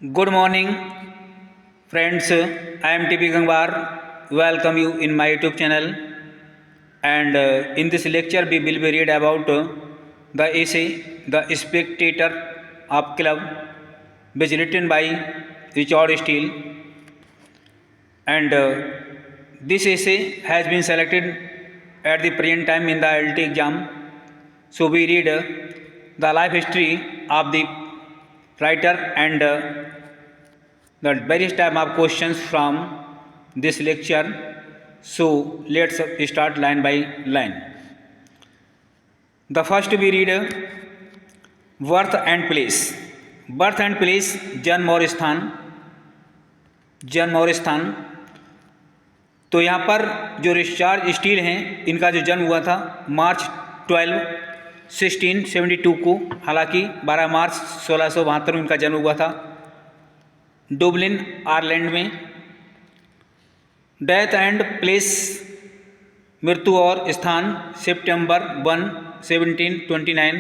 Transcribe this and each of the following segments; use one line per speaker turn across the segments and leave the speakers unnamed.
Good morning, friends. I am TP Gangwar. Welcome you in my YouTube channel. And in this lecture, we will be read about the essay "The Spectator of Club," which is written by Richard Steele. And this essay has been selected at the present time in the LT exam. So we read the life history of the writer and the various type of questions from this lecture. So let's start line by line. The first we read birth and place. Birth and place, जन्म और स्थान. जन्म और स्थान. तो यहाँ पर जो रिचर्ड स्टील हैं, इनका जो जन्म हुआ था मार्च 12, 1672 को, हालांकि 12 मार्च 1672 में इनका जन्म हुआ था डुबलिन आयरलैंड में. डेथ एंड प्लेस, मृत्यु और स्थान, सितंबर 1, 1729,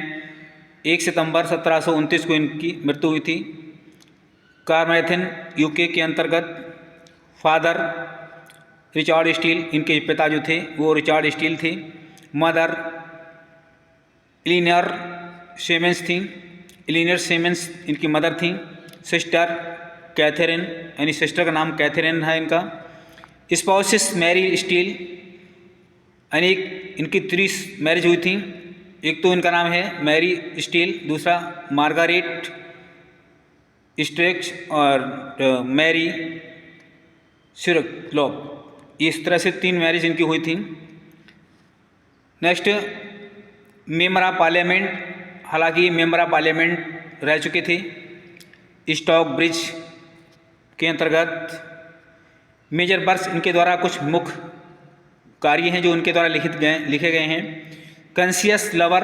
1 सितंबर 1729 को इनकी मृत्यु हुई थी. कार्मेथिन यूके के अंतर्गत. फादर रिचर्ड स्टील, इनके पिता जो थे वो रिचर्ड स्टील थे. मदर इलिनर सेमेंस थी. इलिनर सेमेंस इनकी मदर थी. सिस्टर कैथरीन, यानी सिस्टर का नाम कैथरीन है इनका. स्पाउसेस मैरी स्टील, यानी इनकी 3 मैरिज हुई थी. एक तो इनका नाम है मैरी स्टील, दूसरा मार्गारेट स्ट्रेक्स और मैरी सिरक्लॉप. इस तरह से 3 मैरिज इनकी हुई थी. नेक्स्ट, मेंबर ऑफ पार्लियामेंट, हालांकि मेंबर ऑफ पार्लियामेंट रह चुके थे स्टॉक ब्रिज के अंतर्गत. मेजर वर्क्स, इनके द्वारा कुछ मुख्य कार्य हैं जो उनके द्वारा लिखे गए हैं. कॉन्शियस लवर,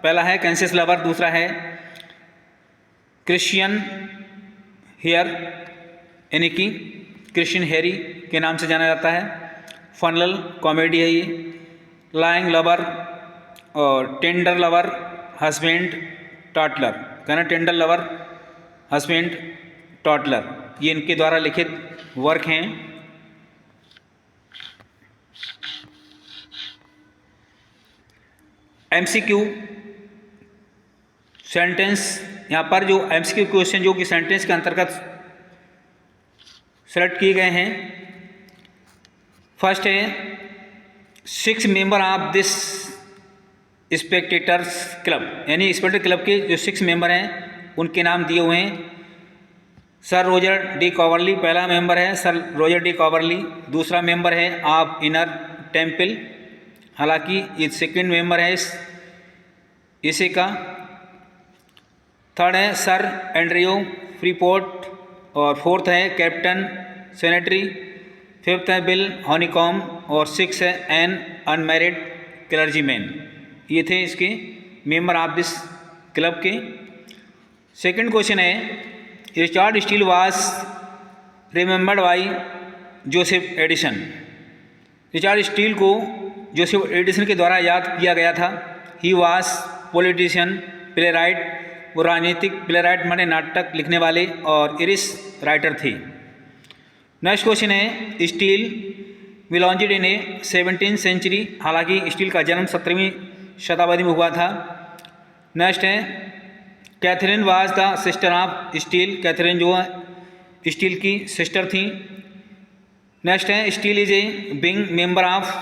पहला है कॉन्शियस लवर, दूसरा है क्रिश्चियन हेयर, यानी कि क्रिश्चियन हैरी के नाम से जाना जाता है. फनल कॉमेडी है ये. लाइंग लवर और टेंडर लवर, हस्बैंड टॉटलर, कहना टेंडर लवर, हस्बैंड टॉटलर, ये इनके द्वारा लिखित वर्क हैं. एमसीक्यू सेंटेंस, यहाँ पर जो एमसीक्यू क्वेश्चन जो कि सेंटेंस के अंतर्गत सेलेक्ट किए गए हैं. फर्स्ट है 6 member of this spectators club, यानी स्पेक्टेटर क्लब के जो 6 मेंबर हैं उनके नाम दिए हुए हैं. सर रोजर डी कॉवरली पहला मेंबर है, सर रोजर डी कॉवरली. दूसरा मेंबर है ऑफ इनर टेम्पल, हालांकि ये सेकंड मेंबर है इसे का. थर्ड है सर एंड्रियो फ्रीपोर्ट और फोर्थ है कैप्टन सेनेटरी. फिफ्थ है बिल हॉनीकॉम और 6 है एन अनमैरिड क्लर्जीमैन. ये थे इसके मेंबर ऑफ दिस क्लब के. सेकंड क्वेश्चन है Richard Steele was remembered by Joseph Addison. Richard Steele को जोसेफ एडिसन के द्वारा याद किया गया था. He was politician, play right, वो राजनीतिक प्ले राइट माने नाटक लिखने वाले और इरिश राइटर थे. नेक्स्ट क्वेश्चन है Steele belonged in a 17th century, हालांकि स्टील का जन्म 17वीं शताब्दी में हुआ था. नेक्स्ट है Catherine was the sister of Steele, Catherine जो है स्टील की सिस्टर थी. नेक्स्ट है Steele is a being member of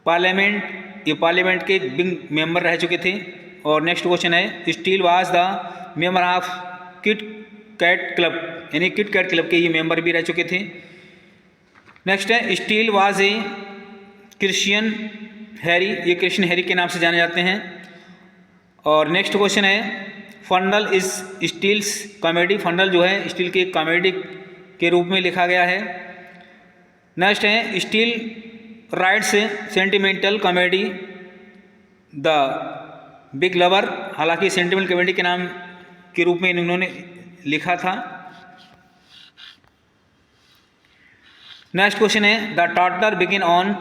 parliament, ये पार्लियामेंट के बिंग मेंबर रह चुके थे. और नेक्स्ट क्वेश्चन है Steele was the member of Kit Cat Club, यानी किट कैट क्लब के ये मेंबर भी रह चुके थे. नेक्स्ट है Steele was a Christian Harry, ये क्रिश्चियन हैरी के नाम से जाने जाते हैं. और नेक्स्ट क्वेश्चन है Funeral is Steele's comedy, Funeral जो है स्टील की कॉमेडी के रूप में लिखा गया है. नेक्स्ट है Steele writes sentimental comedy the big lover, हालांकि सेंटिमेंटल कॉमेडी के नाम के रूप में इन्होंने लिखा था. नेक्स्ट क्वेश्चन है the Tatler begin on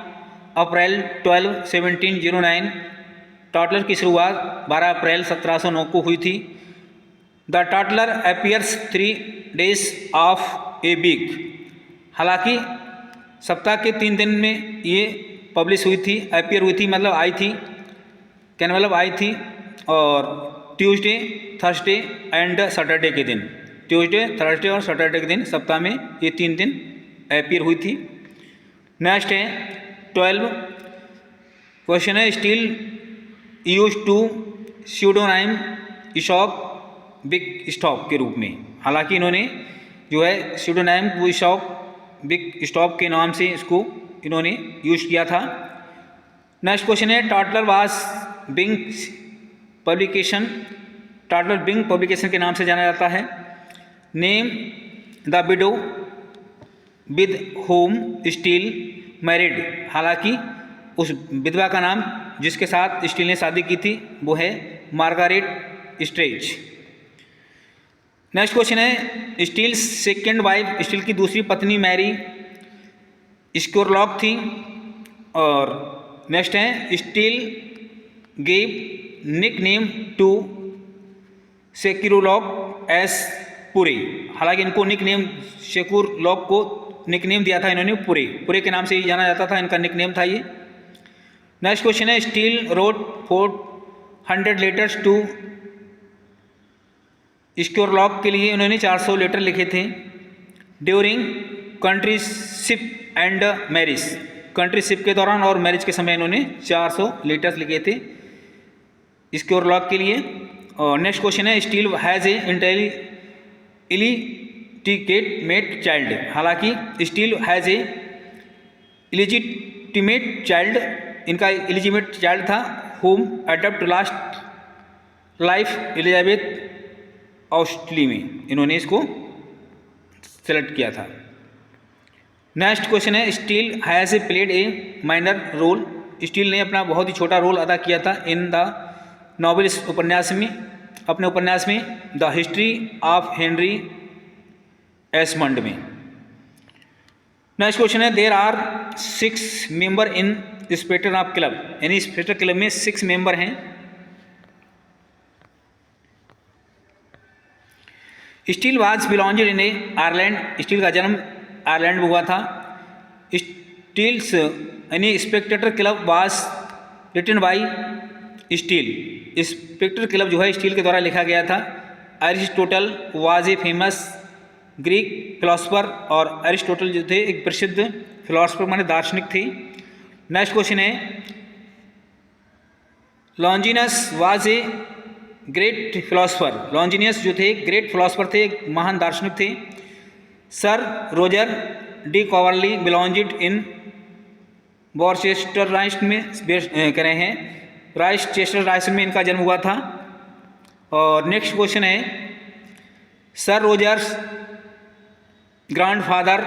April 12, 1709. Tatler की शुरुआत 12 अप्रैल 1709 को हुई थी. The Tatler appears 3 days of a week. हालांकि सप्ताह के 3 दिन में ये पब्लिश हुई थी, अपीयर हुई थी मतलब आई थी, कहने मतलब आई थी, और ट्यूसडे, थर्सडे एंड सैटरडे के दिन, ट्यूसडे, थर्सडे और सैटरडे के दिन सप्ताह में ये 3 दिन अपीयर हुई थी। नेक्स्ट है 12 क्वेश्चन है, स्टील यूज टू स्यूडोनाइम इशॉप बिग स्टॉप के रूप में। हालांकि इन्होंने जो है स्यूडोनाइम वो इशॉप बिग स्टॉप के नाम से इसको इन्होंने यूज किया था। नेक्स्ट क्वेश्चन है, Tatler was being publication, Tatler being publication के नाम से जाना जाता है। Name the widow with whom Steele married. हालांकि उस विधवा का नाम जिसके साथ स्टील ने शादी की थी वो है मार्गारेट स्ट्रेच। नेक्स्ट क्वेश्चन है, स्टील सेकेंड वाइफ, स्टील की दूसरी पत्नी मैरी स्क्योरलॉक थी। और नेक्स्ट है, Steele gave nick name to Scurlock as Prue. हालांकि इनको निक नेम सेक्यूरोलॉक को निक नेम दिया था इन्होंने पुरे के नाम से ही जाना जाता था, इनका निक नेम था ये। नेक्स्ट क्वेश्चन है, स्टील रोड 400 लेटर्स टू स्क्योरलॉक के लिए उन्होंने 400 लेटर लिखे थे। ड्यूरिंग कंट्रीशिप एंड मैरिज, कंट्रीशिप के दौरान और मैरिज के समय इन्होंने 400 लेटर्स लिखे थे स्क्योरलॉक के लिए। और नेक्स्ट क्वेश्चन है, Steele has a illegitimate child. हालांकि Steele has a illegitimate child, इनका इलिजिमेट चाइल्ड था, whom adopt last life Elizabeth Australia में इन्होंने इसको सेलेक्ट किया था। नेक्स्ट क्वेश्चन है, Steele has a played a minor role. Steele ने अपना बहुत ही छोटा रोल अदा किया था इन द नॉवेल, इस उपन्यास में, अपने उपन्यास में The History of Henry Esmond में। नेक्स्ट क्वेश्चन है, there are 6 member in Spectator of club, यानी स्पेक्टर क्लब में 6 मेंबर हैं। Steele was belonged in Ireland, Steele का जन्म आयरलैंड में हुआ था। स्टील्स यानी Spectator club was written by Steele, Spectator club जो है स्टील के द्वारा लिखा गया था। Aristotle was a famous Greek philosopher, और एरिस्टोटल जो थे एक प्रसिद्ध फिलोसफर माने दार्शनिक थे। नेक्स्ट क्वेश्चन है, लॉन्जिनस वाज ए ग्रेट फिलोसफर, लॉन्जिनियस जो थे ग्रेट फिलोसफर थे, एक महान दार्शनिक थे। सर रोजर डी कॉवर्ली बिलोंज्ड इन वॉरचेस्टर राइस्ट में कह रहे हैं, राइस्टचेस्टर राइस्ट में इनका जन्म हुआ था। और नेक्स्ट क्वेश्चन है, Sir Roger's grandfather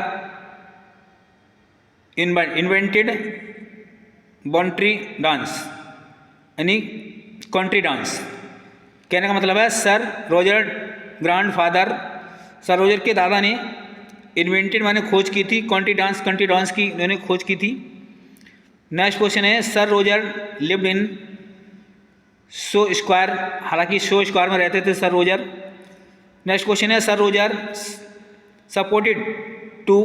invented country dance, यानी कंट्री डांस। कहने का मतलब है sir Roger grandfather, Sir Roger के दादा ने इन्वेंटेड माने खोज की थी कंट्री डांस की इन्होंने खोज की थी। नेक्स्ट क्वेश्चन है, sir Roger lived in Soho Square, हालांकि शो स्क्वायर में रहते थे सर रोजर। नेक्स्ट क्वेश्चन है, sir Roger supported to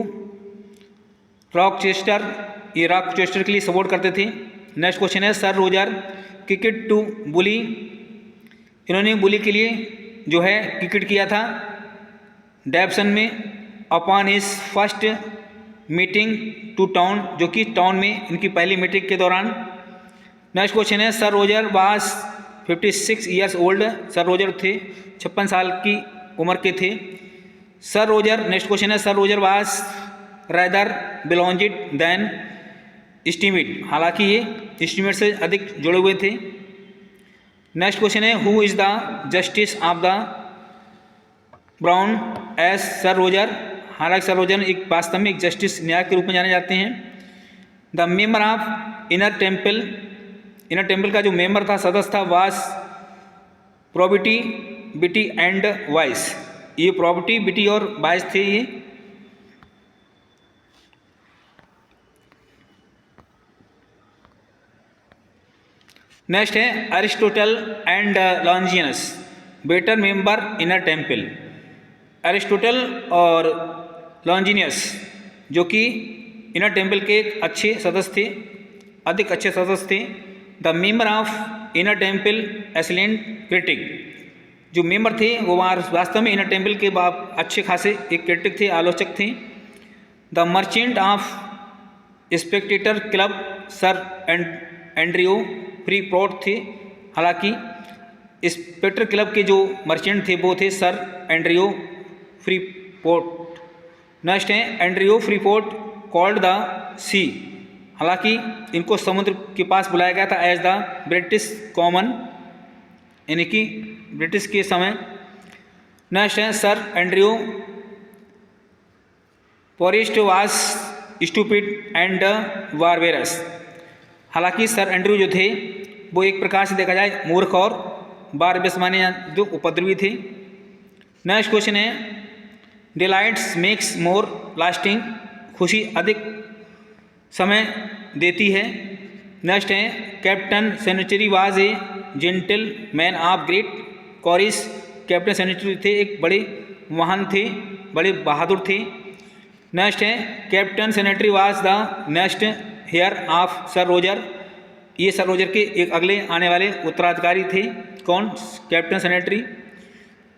Rochester, ये रॉकचेस्टर के लिए सपोर्ट करते थे। नेक्स्ट क्वेश्चन है, sir Roger cricket to bully, इन्होंने बुली के लिए जो है क्रिकेट किया था डेवसन में। Upon is first meeting to town, जो कि टाउन में इनकी पहली मीटिंग के दौरान। नेक्स्ट क्वेश्चन है, sir Roger was 56 years old, Sir Roger थे 56 साल की उम्र के थे। सर रोजर, नेक्स्ट क्वेश्चन है, sir Roger was rather belonged then estimate, हालांकि ये एस्टीमेट से अधिक जुड़े हुए थे। नेक्स्ट क्वेश्चन है, who is the justice of the brown as Sir Roger, हालांकि सर रोजर एक वास्तव में एक जस्टिस न्याय के रूप में जाने जाते हैं। The member of inner temple का जो मेंबर था, सदस्य था, वास प्रोबिटी बिटी एंड वाइस, ये प्रोबिटी बिटी और वाइस थे ये। नेक्स्ट है, Aristotle and Longinus, better member Inner Temple. Aristotle और लॉन्जिनियस जो कि इनर टेम्पल के एक अच्छे सदस्य थे, अधिक अच्छे सदस्य थे। The member of inner temple excellent critic, जो मेंबर थे वो वास्तव में इनर टेम्पल के अच्छे खासे एक क्रिटिक थे, आलोचक थे। The merchant of Spectator club sir एंड्रियो Freeport थे। हालांकि स्पेक्टेटर क्लब के जो मर्चेंट थे वो थे सर एंड्रियो फ्रीपोर्ट। नेक्स्ट है एंड्रियो फ्रीपोर्ट कॉल्ड द सी, हालांकि इनको समुद्र के पास बुलाया गया था एज द ब्रिटिश कॉमन, यानी कि ब्रिटिश के समय। नेक्स्ट है Sir Andrew Freeport was stupid and barbarous, हालांकि सर एंड्रू जो थे वो एक प्रकार से देखा जाए मूर्ख और बारबेरस माने जो उपद्रवी थे। नेक्स्ट क्वेश्चन है डिलाइट्स मेक्स मोर लास्टिंग, खुशी अधिक समय देती है। नेक्स्ट है Captain Sentry was a gentle man of great courage, Captain Sentry थे एक बड़े महान थे, बड़े बहादुर थे। नेक्स्ट है captain Sentry was the next heir of sir Roger, ये सर रोजर के एक अगले आने वाले उत्तराधिकारी थे। कौन? Captain Sentry.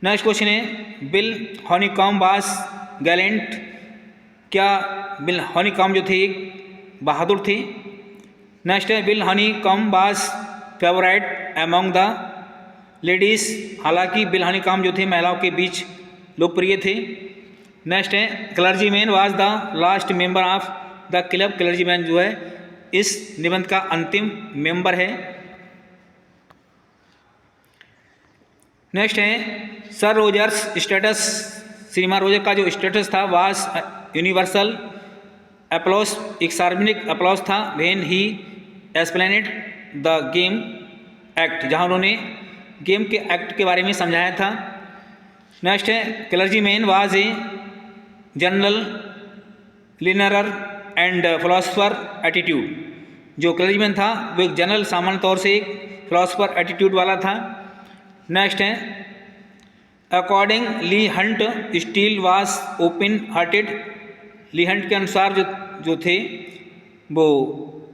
नेक्स्ट क्वेश्चन है बिल हनीकॉम वाज गैलेंट, क्या बिल हनीकॉम जो थे एक बहादुर थे? नेक्स्ट है Bill Honeycomb was favourite among the ladies, हालांकि बिल हनीकॉम जो थे महिलाओं के बीच लोकप्रिय थे। नेक्स्ट है clergyman was the last member of the club, clergyman जो है इस निबंध का अंतिम मेंबर है। नेक्स्ट है सर रोजर्स स्टेटस, श्रीमान रोजर का जो स्टेटस था वाज यूनिवर्सल अप्लॉज, एक सार्वजनिक अप्लॉज था। When he explained the game act, जहां उन्होंने गेम के एक्ट के बारे में समझाया था। नेक्स्ट है clergyman was a general learner and philosopher attitude, जो क्लर्जीमैन था वो एक जनरल सामान्य तौर से एक फिलोसफर एटीट्यूड वाला था। नेक्स्ट है according Leigh Hunt Steele was open hearted, Leigh Hunt के अनुसार जो थे वो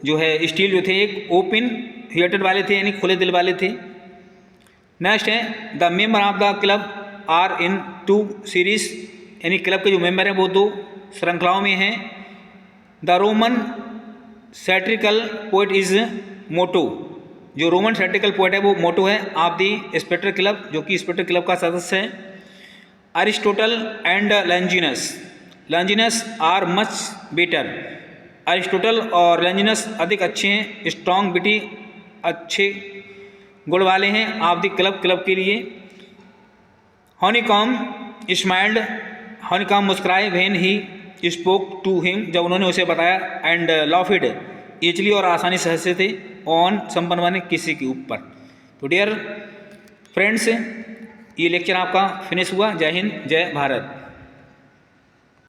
जो है स्टील जो थे एक ओपन हार्टेड वाले थे, यानी खुले दिल वाले थे। नेक्स्ट है the member of the club are in 2 series, यानी क्लब के जो मेंबर हैं वो 2 श्रृंखलाओं में हैं। The Roman satirical poet is motto, जो रोमन सैटिरिकल पोएट है वो मोटो है ऑफ द स्पेक्टेटर क्लब, जो कि स्पेक्टेटर क्लब का सदस्य है। Aristotle and Longinus are much better, Aristotle और लॉन्जिनस अधिक अच्छे हैं, स्ट्रॉन्ग बिटी अच्छे गुण वाले हैं ऑफ द क्लब के लिए। हनीकॉम स्माइल्ड, हनीकॉम मुस्कुराए when he spoke to him, जब उन्होंने उसे बताया। एंड लाफिड, इजली और आसानी से हंसे थे ऑन संपन्न माने किसी के ऊपर। तो डियर फ्रेंड्स ये लेक्चर आपका फिनिश हुआ। जय हिंद, जय भारत।